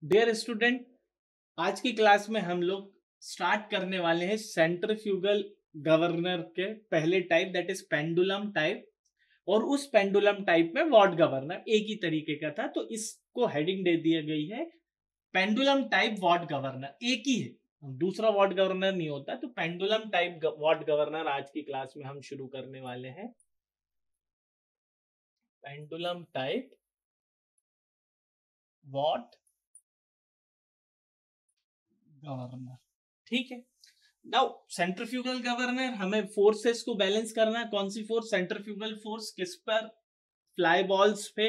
Dear student, आज की class में हम लोग स्टार्ट करने वाले हैं सेंट्रीफ्यूगल गवर्नर के पहले type, that is pendulum type. और उस पेंडुलम टाइप में वॉट गवर्नर एक ही तरीके का था, तो इसको हेडिंग दे दी गई है पेंडुलम टाइप वॉट गवर्नर। एक ही है, दूसरा वॉट गवर्नर नहीं होता। तो पेंडुलम टाइप वॉट गवर्नर आज की क्लास में हम शुरू करने वाले हैं। पेंडुलम टाइप वॉट गवर्नर, ठीक है। नाउ सेंट्रीफ्यूगल गवर्नर, हमें फोर्सेस को बैलेंस करना है। कौन सी फोर्स? Centrifugal force. किस पर? फ्लाई बॉल्स पे।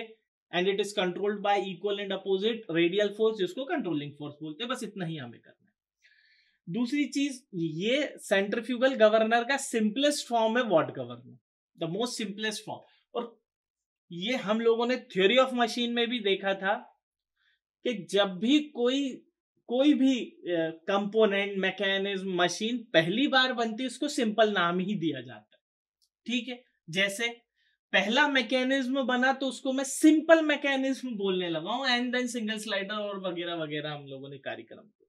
And it is controlled y equal and opposite radial force, जिसको कंट्रोलिंग फोर्स बोलते हैं। बस इतना ही हमें करना है। दूसरी चीज, ये सेंट्रीफ्यूगल गवर्नर का सिंपलेस्ट फॉर्म है Watt governor, the most simplest form. और ये हम लोगों ने थ्योरी ऑफ मशीन में भी देखा था कि जब भी कोई भी कंपोनेंट, मैकेनिज्म, मशीन पहली बार बनती है, उसको सिंपल नाम ही दिया जाता है, ठीक है। जैसे पहला मैकेनिज्म बना तो उसको मैं सिंपल मैकेनिज्म बोलने लगा हूं, एंड देन सिंगल स्लाइडर और वगैरह वगैरह हम लोगों ने कार्यक्रम किया।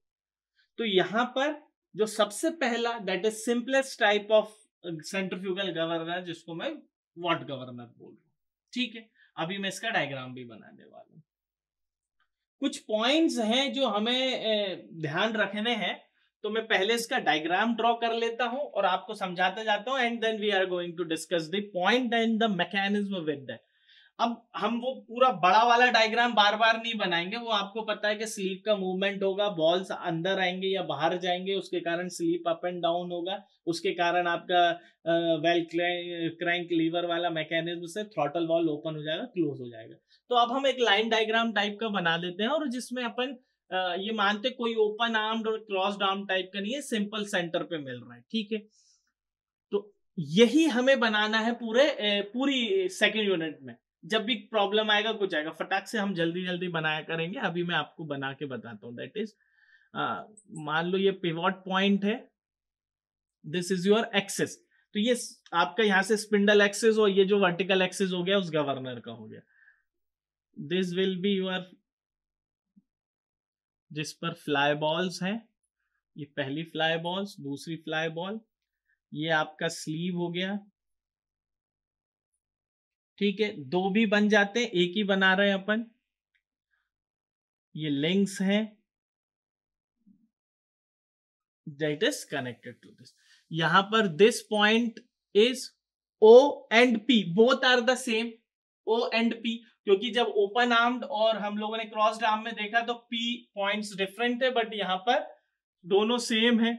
तो यहां पर जो सबसे पहला, that is simplest type of centrifugal governor, जिसको मैं वॉट गवर्नर बोल रहा हूं, ठीक है। अभी मैं इसका डायग्राम भी बनाने वाला हूं। कुछ पॉइंट्स हैं जो हमें ध्यान रखने हैं, तो मैं पहले इसका डायग्राम ड्रॉ कर लेता हूं और आपको समझाते जाता हूं, and then we are going to discuss the point and the mechanism with that. अब हम वो पूरा बड़ा वाला डायग्राम बार बार नहीं बनाएंगे, वो आपको पता है कि स्लीप का मूवमेंट होगा, बॉल्स अंदर आएंगे या बाहर जाएंगे, उसके कारण स्लीप अप एंड डाउन होगा, उसके कारण आपका वेल क्रैंक लीवर वाला मैकेनिज्म से थ्रॉटल वॉल्व ओपन हो जाएगा, क्लोज हो जाएगा। तो अब हम एक लाइन डायग्राम टाइप का बना देते हैं, और जिसमें अपन ये मानते कोई ओपन आर्म्ड और क्रॉस्ड आर्म टाइप का नहीं है, सिंपल सेंटर पे मिल रहा है, ठीक है। तो यही हमें बनाना है पूरी सेकेंड यूनिट में। जब भी प्रॉब्लम आएगा, कुछ आएगा, फटाक से हम जल्दी जल्दी बनाया करेंगे। अभी मैं आपको बना के बताता हूँ। दैट इज, मान लो ये पिवोट पॉइंट है, दिस इज योर एक्सिस। तो ये आपका यहां से स्पिंडल एक्सिस, और ये जो वर्टिकल एक्सिस हो गया उस गवर्नर का हो गया। दिस विल बी योर, जिस पर फ्लाई बॉल्स हैं, ये पहली फ्लाई बॉल्स, दूसरी फ्लाई बॉल, ये आपका स्लीव हो गया, ठीक है। दो भी बन जाते हैं, एक ही बना रहे हैं अपन। ये लिंक्स हैं, that is connected to this. यहां पर this point is O and P, both are the same, O and P। क्योंकि जब ओपन आर्म्ड और हम लोगों ने क्रॉस्ड आर्म में देखा तो P पॉइंट्स डिफरेंट है, बट यहां पर दोनों सेम है।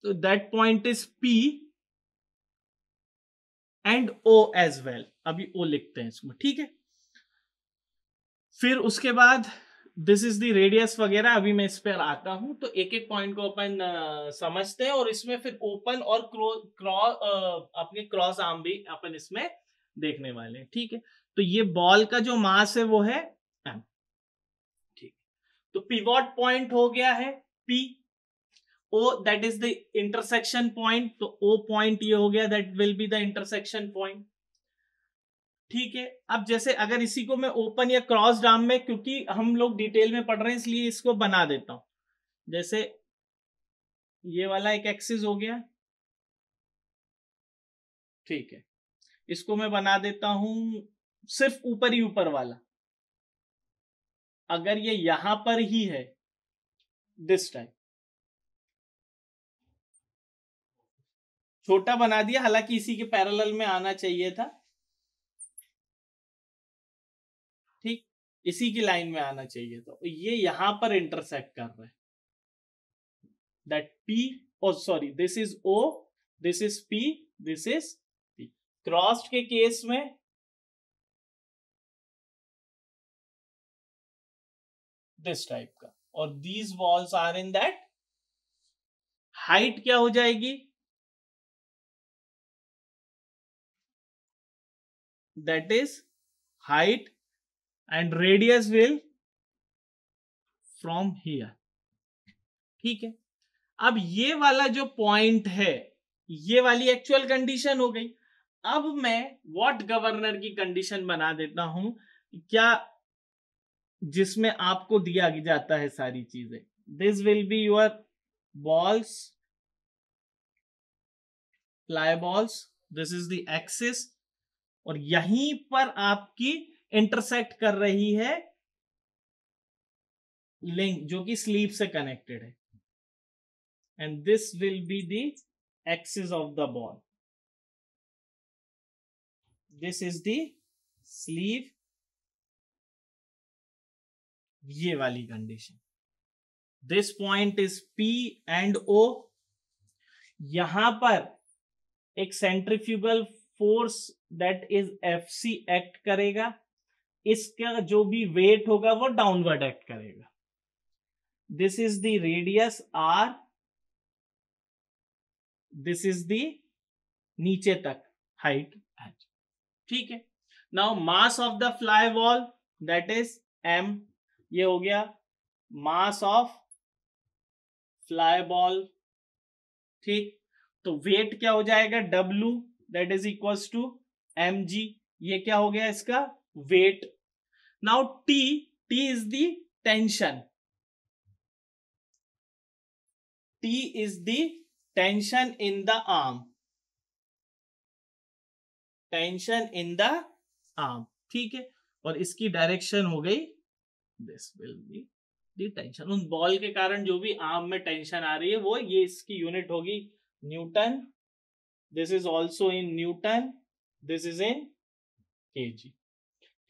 तो that point is P and O as well. अभी O लिखते हैं इसमें, ठीक है। फिर उसके बाद दिस इज द रेडियस वगैरह, अभी मैं इस पर आता हूं। तो एक एक पॉइंट को अपन समझते हैं, और इसमें फिर ओपन और अपने क्रॉस आर्म भी अपन इसमें देखने वाले हैं, ठीक है। तो ये बॉल का जो मास है वो है m, ठीक। तो पिवोट पॉइंट हो गया है P। O that is the intersection point, तो O पॉइंट ये हो गया, that will be the intersection point, ठीक है। अब जैसे अगर इसी को मैं ओपन या क्रॉस आर्म में, क्योंकि हम लोग डिटेल में पढ़ रहे हैं इसलिए इसको बना देता हूं। जैसे ये वाला एक एक्सिस हो गया, ठीक है। इसको मैं बना देता हूं सिर्फ ऊपर ही ऊपर वाला। अगर ये यहां पर ही है, दिस टाइप, छोटा बना दिया, हालांकि इसी के पैरेलल में आना चाहिए था, ठीक, इसी की लाइन में आना चाहिए। तो ये यहां पर इंटरसेक्ट कर रहा है, that P, oh sorry, this is O, this is P, this is P। Crossed के केस में दिस टाइप का, और these walls are in that. Height क्या हो जाएगी? That is height and radius will from here, ठीक है। अब ये वाला जो पॉइंट है, ये वाली एक्चुअल कंडीशन हो गई। अब मैं वॉट गवर्नर की कंडीशन बना देता हूं। क्या जिसमें आपको दिया जाता है सारी चीजें. This will be your balls, fly balls. This is the axis, और यहीं पर आपकी इंटरसेक्ट कर रही है लिंक जो कि स्लीव से कनेक्टेड है. And this will be the axis of the ball. This is the sleeve. ये वाली condition. This point is P and O. यहां पर एक centrifugal force that is FC act करेगा. इसका जो भी वेट होगा वो डाउनवर्ड एक्ट करेगा. This is the radius R. This is the नीचे तक हाइट H. ठीक है. Now mass of the fly ball that is M. ये हो गया मास ऑफ फ्लाई बॉल. ठीक. तो वेट क्या हो जाएगा W, that is equals to mg. ये क्या हो गया इसका weight. Now T is the tension. T is the tension in the arm. Tension in the arm. ठीक है. और इसकी डायरेक्शन हो गई this will be the tension. उन बॉल के कारण जो भी आर्म में टेंशन आ रही है वो, ये इसकी यूनिट होगी newton. This is also in newton. This is in KG.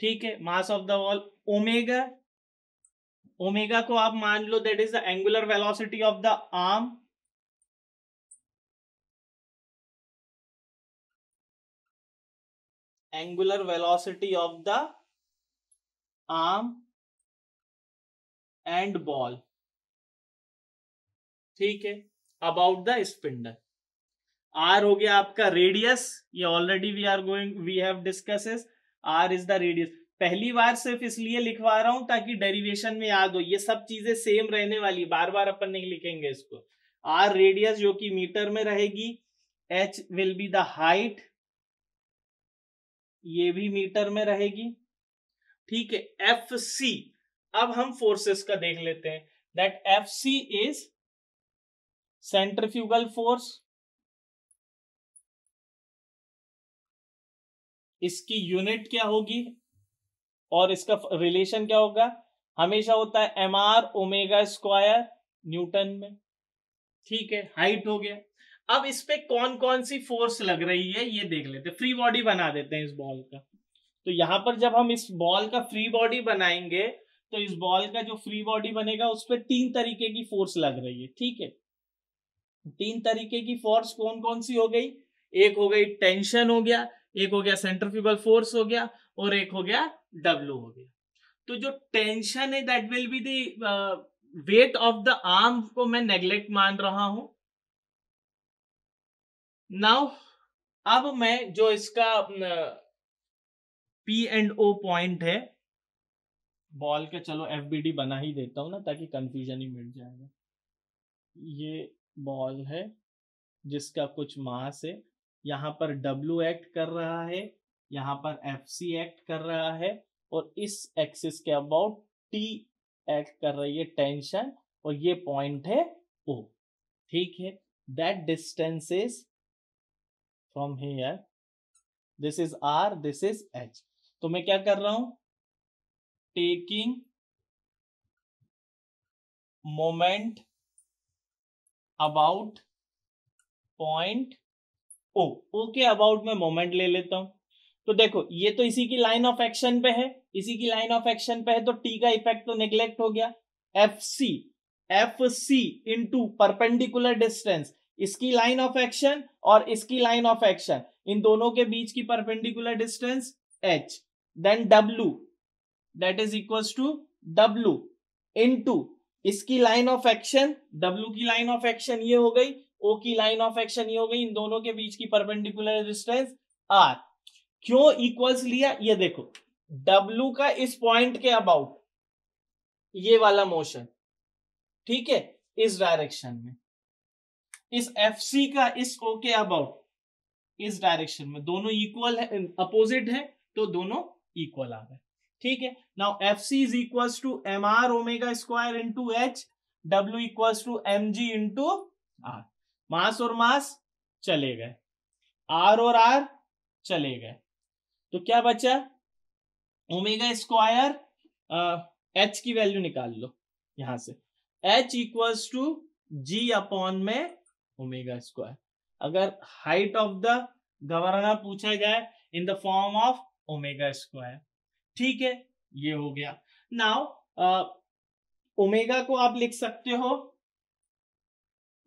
ठीक है. Mass of the ball omega. Omega को आप मान लो that is the angular velocity of the arm. Angular velocity of the arm and ball. ठीक है. About the spindle. R हो गया आपका रेडियस. ये already we have discusses. R is the radius. पहली बार सिर्फ इसलिए लिखवा रहा हूं ताकि डेरिवेशन में याद हो. ये सब चीजें सेम रहने वाली, बार बार अपन नहीं लिखेंगे इसको. R रेडियस जो कि मीटर में रहेगी. H will be the height. ये भी मीटर में रहेगी. ठीक है. FC. अब हम फोर्सेस का देख लेते हैं. That FC is centrifugal force. इसकी यूनिट क्या होगी और इसका रिलेशन क्या होगा. हमेशा होता है mr ओमेगा स्क्वायर न्यूटन में. ठीक है. हाइट हो गया. अब इस पे कौन कौन सी फोर्स लग रही है ये देख लेते हैं. फ्री बॉडी बना देते हैं इस बॉल का. तो यहां पर जब हम इस बॉल का फ्री बॉडी बनाएंगे तो इस बॉल का जो फ्री बॉडी बनेगा उस पर 3 तरीके की फोर्स लग रही है. ठीक है. 3 तरीके की फोर्स कौन कौन सी हो गई. एक हो गई टेंशन हो गया, एक हो गया सेंट्रीफ्यूगल फोर्स हो गया, और एक हो गया W हो गया. तो जो टेंशन है that will be the weight of the arm को मैं नेग्लेक्ट मान रहा हूं. नाउ अब मैं जो इसका P एंड O पॉइंट है बॉल के, चलो FBD बना ही देता हूं ना ताकि कंफ्यूजन ही मिट जाएगा. ये बॉल है जिसका कुछ मास है. यहां पर W एक्ट कर रहा है, यहां पर FC एक्ट कर रहा है, और इस एक्सिस के अबाउट T एक्ट कर रही है टेंशन, और ये पॉइंट है O. ठीक है. That distance is from here. This is R, this is H. तो मैं क्या कर रहा हूं, taking moment about point O. O के अबाउट में मोमेंट ले लेता हूं. तो देखो ये तो इसी की लाइन ऑफ एक्शन पे है, इसी की लाइन ऑफ एक्शन पे है, तो T का इफेक्ट तो नेग्लेक्ट हो गया. FC इंटू परपेंडिकुलर डिस्टेंस, इसकी लाइन ऑफ एक्शन और इसकी लाइन ऑफ एक्शन, इन दोनों के बीच की perpendicular distance H. Then W that is equals to W into इसकी लाइन ऑफ एक्शन, W की लाइन ऑफ एक्शन ये हो गई, O की लाइन ऑफ एक्शन ये हो गई, इन दोनों के बीच की परपेंडिकुलर डिस्टेंस R. क्यों इक्वल्स लिया, ये देखो W का इस पॉइंट के अबाउट ये वाला मोशन. ठीक है. इस डायरेक्शन में, इस FC का इस O के अबाउट इस डायरेक्शन में, दोनों इक्वल है, अपोजिट है, तो दोनों इक्वल आ गए. ठीक है, now F C is equals to M R omega square into H, W equals to M G into R. Mass और मास चले गए, आर और आर चले गए, तो क्या बचा, ओमेगा स्क्वायर, एच की वैल्यू निकाल लो यहां से, H equals to G upon में ओमेगा स्क्वायर। अगर हाइट ऑफ द गवर्नर पूछा जाए in the form of omega square, ठीक है, ये हो गया। नाउ ओमेगा को आप लिख सकते हो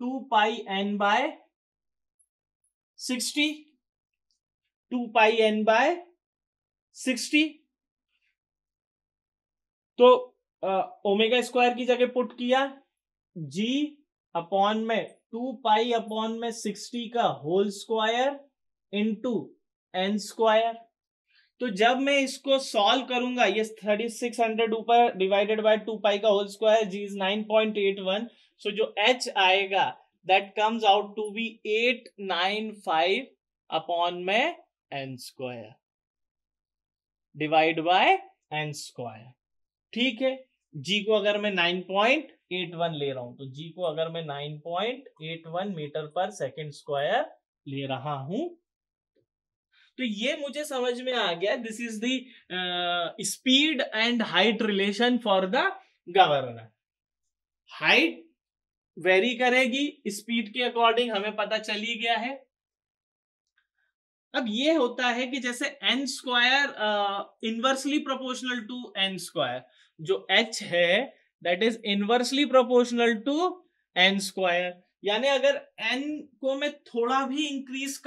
2 पाई एन बाय 60, 2 पाई एन बाय 60, तो ओमेगा स्क्वायर की जगह पुट किया, जी अपॉन में 2 पाई अपॉन में 60 का whole square into N square. तो जब मैं इसको सॉल्व करूंगा, ये 3600 ऊपर डिवाइडेड बाय 2 पाई का whole square, G is 9.81, so जो एच आएगा that comes out to be 895 upon में N square divide by N square, ठीक है। जी को अगर मैं 9.81 ले रहा हूं, तो जी को अगर मैं 9.81 मीटर पर सेकेंड स्क्वायर ले रहा हूं, तो ये मुझे समझ में आ गया, this is the speed and height relation for the governor. Height very करेगी स्पीड के अकॉर्डिंग, हमें पता चल ही गया है। अब ये होता है कि जैसे N square inversely proportional to N square, जो एच है that is inversely proportional to N square, यानी अगर एन को मैं थोड़ा भी इंक्रीज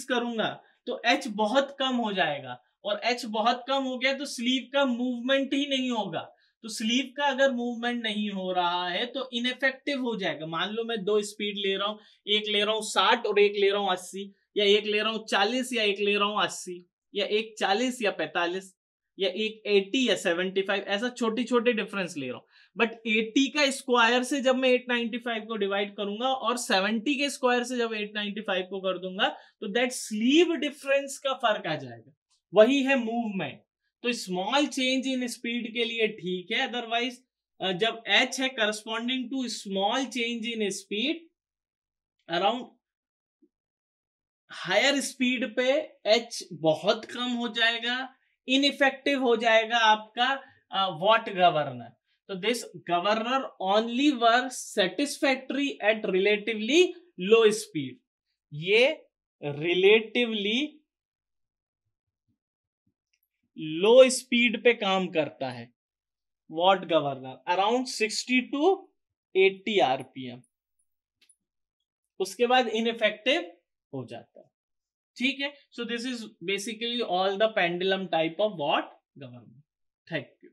करूंगा तो एच बहुत कम हो जाएगा, और एच बहुत कम हो गया तो स्लीव का मूवमेंट ही नहीं होगा। तो स्लीव का अगर मूवमेंट नहीं हो रहा है तो इनफेक्टिव हो जाएगा। मान लो मैं दो स्पीड ले रहा हूं, एक ले रहा हूं 60 और एक ले रहा हूं 80, या एक ले रहा हूं 40 या एक ले रहा हूं 80, या एक 40 या 45, या एक 80 या 75, ऐसा छोटे छोटे डिफरेंस ले रहा हूं। बट 80 का स्क्वायर से जब मैं 895 को डिवाइड करूंगा और 70 के स्क्वायर से जब 895 को कर दूंगा, तो दैट स्लीव डिफरेंस का फर्क आ जाएगा, वही है मूवमेंट। तो स्मॉल चेंज इन स्पीड के लिए ठीक है, अदरवाइज जब h है corresponding to small change in speed, around higher speed पे h बहुत कम हो जाएगा, इनइफेक्टिव हो जाएगा आपका वॉट गवर्नर। तो this governor only work satisfactory at relatively low speed, ये रिलेटिवली लो स्पीड पे काम करता है Watt governor, around 60 to 80 RPM, उसके बाद इनइफेक्टिव हो जाता है, ठीक है। So this is basically all the pendulum type of Watt governor. Thank you.